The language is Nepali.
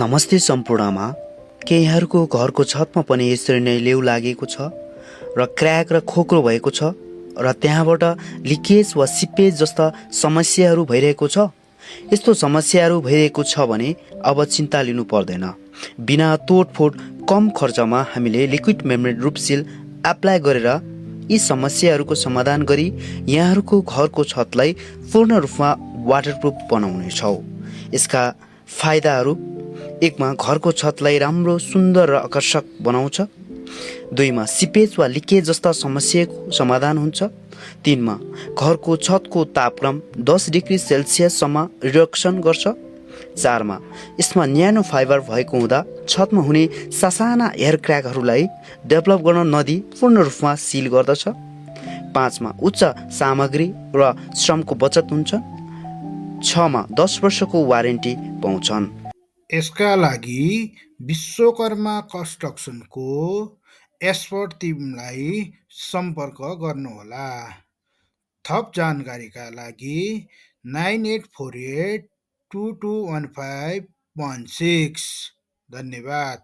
नमस्ते सम्पूर्णमा। के यहाँहरूको घरको छतमा पनि यसरी नै लेउ लागेको छ र क्र्याक र खोक्रो भएको छ र त्यहाँबाट लिकेज वा सिपेज जस्ता समस्याहरू भइरहेको छ? यस्तो समस्याहरू भइरहेको छ भने अब चिन्ता लिनु पर्दैन। बिना तोडफोड कम खर्चमा हामीले लिक्विड मेम्ब्रेन रूफ सिल एप्लाई गरेर यी समस्याहरूको समाधान गरी यहाँहरूको घरको छतलाई पूर्ण रूपमा वाटरप्रुफ बनाउनेछौँ। यसका फाइदाहरू: 1 मा घरको छतलाई राम्रो, सुन्दर र आकर्षक बनाउँछ। 2 मा सिपेज वा लिकेज जस्ता समस्याको समाधान हुन्छ। 3 मा घरको छतको तापक्रम 10 डिग्री सेल्सियससम्म रिडक्सन गर्छ। 4 मा यसमा न्यानो फाइबर भएको हुँदा छतमा हुने सासाना एयर क्र्याकहरूलाई डेभलप गर्न नदिई पूर्ण रूपमा सिल गर्दछ। 5 मा उच्च सामग्री र श्रमको बचत हुन्छ। 6 मा 10 वर्षको वारेन्टी पाउँछन्। यसका लागि विश्वकर्मा कन्स्ट्रक्सनको एक्सपर्ट टिमलाई सम्पर्क गर्नुहोला। थप जानकारीका लागि 9848221516। धन्यवाद।